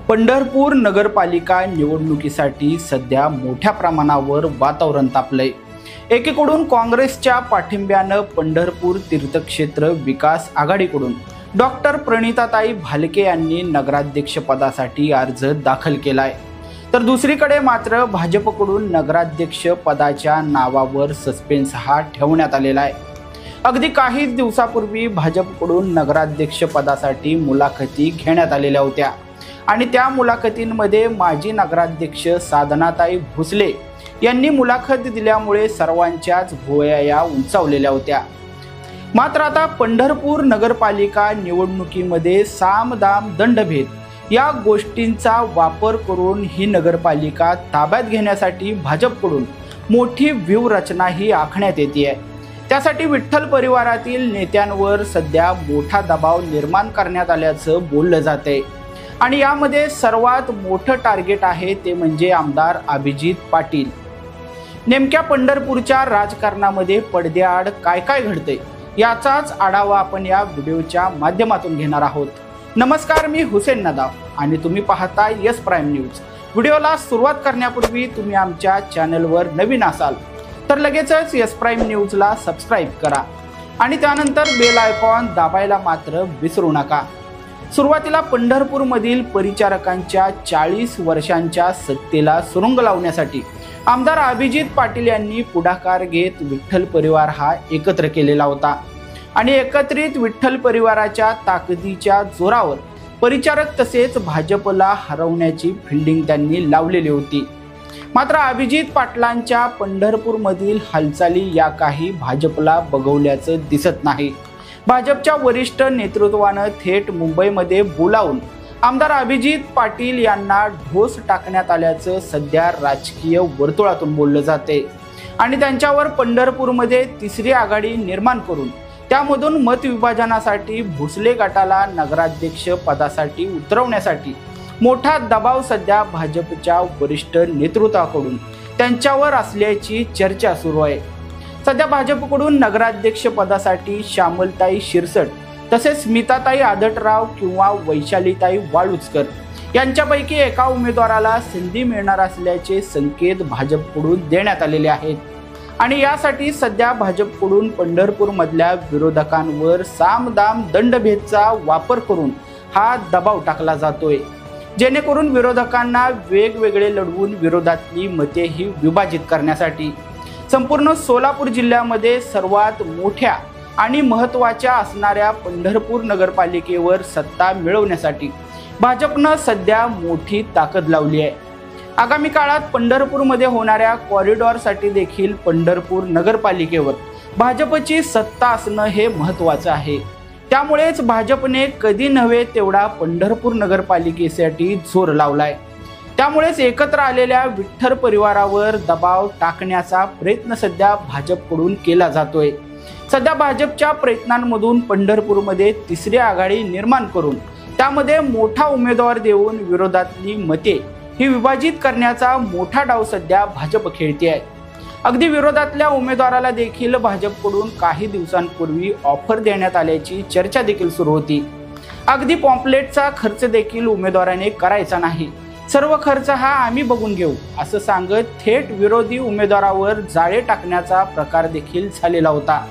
पंढरपूर नगरपालिका निवडणुकीसाठी सध्या मोठ्या प्रमाणावर वातावरण तापलंय। एकीकडून काँग्रेसच्या पाठिंब्यानं पंढरपूर तीर्थक्षेत्र विकास आघाडीकडून डॉक्टर प्रणिताताई भालके यांनी नगराध्यक्ष पदासाठी अर्ज दाखल केलाय, तर दुसरीकडे मात्र भाजपकडून नगराध्यक्ष पदाच्या नावावर सस्पेन्स हा ठेवण्यात आलेला आहे। अगदी काही दिवसापूर्वी भाजपकडून नगराध्यक्ष पदासाठी मुलाखती घेण्यात आलेल्या होत्या आणि त्या मुलाखतींमध्ये माजी नगराध्यक्ष साधनाताई भोसले यांनी मुलाखत दिल्यामुळे सर्वांच्याच भुवया उंचावलेल्या होत्या। मात्र आता पंढरपूर नगरपालिका निवडणुकीमध्ये साम दाम दंडभेद या गोष्टींचा वापर करून ही नगरपालिका ताब्यात घेण्यासाठी भाजपकडून मोठी व्यूहरचनाही आखण्यात येते। त्यासाठी विठ्ठल परिवारातील नेत्यांवर सध्या मोठा दबाव निर्माण करण्यात आल्याचं बोललं जातंय आणि यामध्ये सर्वात मोठं टार्गेट आहे ते म्हणजे आमदार अभिजित पाटील। नेमक्या पंढरपूरच्या राजकारणामध्ये पडद्याआड काय काय घडतंय याचाच आढावा आपण या व्हिडिओच्या माध्यमातून घेणार आहोत। नमस्कार, मी हुसेन नदाफ आणि तुम्ही पाहता यस प्राईम न्यूज। व्हिडिओला सुरुवात करण्यापूर्वी तुम्ही आमच्या चॅनलवर नवीन असाल तर लगेचच यस प्राईम न्यूजला सबस्क्राईब करा आणि त्यानंतर बेल आयकॉन दाबायला मात्र विसरू नका। सुरुवातीला पंढरपूरमधील परिचारकांच्या 40 वर्षांच्या सत्तेला सुरुंग लावण्यासाठी आमदार अभिजित पाटील यांनी पुढाकार घेत विठ्ठल परिवार हा एकत्र केलेला होता आणि एकत्रित विठ्ठल परिवाराच्या ताकदीच्या जोरावर परिचारक तसेच भाजपला हरवण्याची फिल्डिंग त्यांनी लावलेली होती। मात्र अभिजित पाटलांच्या पंढरपूरमधील हालचाली या काही भाजपला बघवल्याचं दिसत नाही। भाजपच्या वरिष्ठ नेतृत्वानं थेट मुंबईमध्ये बोलावून आमदार अभिजित पाटील यांना ढोस टाकण्यात आल्याचं सध्या राजकीय वर्तुळातून बोललं जाते आणि त्यांच्यावर पंढरपूरमध्ये तिसरी आघाडी निर्माण करून त्यामधून मतविभाजनासाठी भोसले गटाला नगराध्यक्ष पदासाठी उतरवण्यासाठी मोठा दबाव सध्या भाजपच्या वरिष्ठ नेतृत्वाकडून त्यांच्यावर असल्याची चर्चा सुरू आहे। सध्या भाजपकडून नगराध्यक्ष पदासाठी श्यामलताई शिरसट तसेच स्मिताताई आदटराव किंवा वैशालीताई वाळुजकर यांच्यापैकी एका उमेदवाराला संधी मिळणार असल्याचे संकेत भाजपकडून देण्यात आलेले आहेत आणि यासाठी सध्या भाजपकडून पंढरपूरमधल्या विरोधकांवर सामदाम दंडभेदचा वापर करून हा दबाव टाकला जातोय, जेणेकरून विरोधकांना वेगवेगळे लढवून विरोधातली मते ही विभाजित करण्यासाठी संपूर्ण सोलापूर जिल्ह्यामध्ये सर्वात मोठ्या आणि महत्त्वाच्या असणाऱ्या पंढरपूर नगरपालिकेवर सत्ता मिळवण्यासाठी भाजपनं सध्या मोठी ताकद लावली आहे। आगामी काळात पंढरपूरमध्ये होणाऱ्या कॉरिडॉरसाठी देखील पंढरपूर नगरपालिकेवर भाजपची सत्ता असणं हे महत्त्वाचं आहे। त्यामुळेच भाजपने कधी नव्हे तेवढा पंढरपूर नगरपालिकेसाठी जोर लावलाय। त्यामुळेच एकत्र आलेल्या विठ्ठल परिवारावर दबाव टाकण्याचा प्रयत्न सध्या भाजपकडून केला जातोय। सध्या भाजपच्या प्रयत्नांमधून पंढरपूरमध्ये तिसरी आघाडी निर्माण करून त्यामध्ये मोठा उमेदवार देऊन विरोधातली मते ही विभाजित करण्याचा मोठा डाव सध्या भाजप खेळते आहे। अगदी विरोधातल्या उमेदवाराला देखील भाजपकडून काही दिवसांपूर्वी ऑफर देण्यात आल्याची चर्चा देखील सुरू होती। अगदी पॉम्पलेटचा खर्च देखील उमेदवाराने करायचा नाही, सर्व खर्च हा आम्ही बघून घेऊ असं सांगत थेट विरोधी उमेदवारावर जाळे टाकण्याचा प्रकार देखील झालेला होता।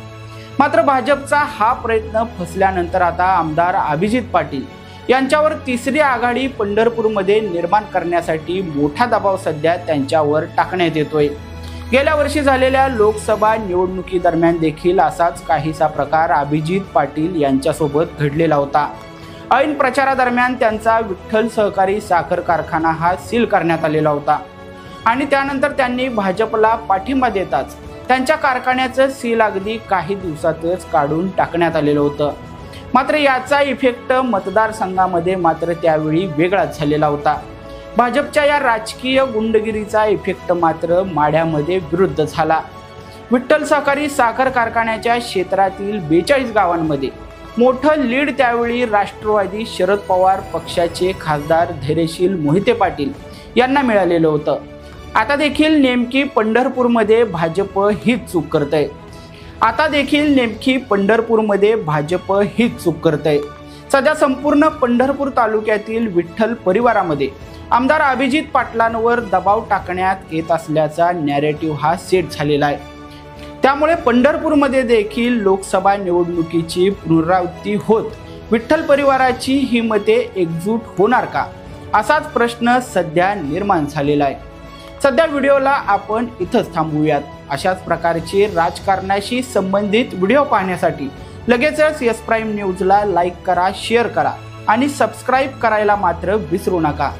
मात्र भाजपचा हा प्रयत्न फसल्यानंतर आता आमदार अभिजित पाटील यांच्यावर तिसरी आघाडी पंढरपूरमध्ये निर्माण करण्यासाठी मोठा दबाव सध्या त्यांच्यावर टाकण्यात येतोय। गेल्या वर्षी झालेल्या लोकसभा निवडणुकीदरम्यान देखील असाच काहीसा प्रकार अभिजित पाटील यांच्यासोबत घडलेला होता। ऐन प्रचारादरम्यान त्यांचा विठ्ठल सहकारी साखर कारखाना हा सील करण्यात आलेला होता आणि त्यानंतर त्यांनी भाजपला पाठिंबा देताच त्यांच्या कारखान्याचं सील अगदी काही दिवसातच काढून टाकण्यात आलेलं होतं। मात्र याचा इफेक्ट मतदारसंघामध्ये मात्र त्यावेळी वेगळाच झालेला होता। भाजपच्या या राजकीय गुंडगिरीचा इफेक्ट मात्र माढ्यामध्ये विरुद्ध झाला। विठ्ठल सहकारी साखर कारखान्याच्या क्षेत्रातील 42 गावांमध्ये मोठं लीड त्यावेळी राष्ट्रवादी शरद पवार पक्षाचे खासदार धैर्यशील मोहिते पाटील यांना मिळालेलं होतं। आता देखील नेमकी पंढरपूरमध्ये भाजप हीच चूक करतंय। सध्या संपूर्ण पंढरपूर तालुक्यातील विठ्ठल परिवारामध्ये आमदार अभिजित पाटलांवर दबाव टाकण्यात येत असल्याचा नॅरेटिव्ह हा सेट झालेला आहे। त्यामुळे पंढरपूरमध्ये देखील लोकसभा निवडणुकीची पुनरावृत्ती होत विठ्ठल परिवाराची ही मते एकजूट होणार का, असाच प्रश्न सध्या निर्माण झालेला आहे। सध्या व्हिडिओला आपण इथंच थांबवूयात। अशाच प्रकारचे राजकारणाशी संबंधित व्हिडिओ पाहण्यासाठी लगेचच यस प्राईम न्यूजला लाईक करा, शेअर करा आणि सबस्क्राईब करायला मात्र विसरू नका।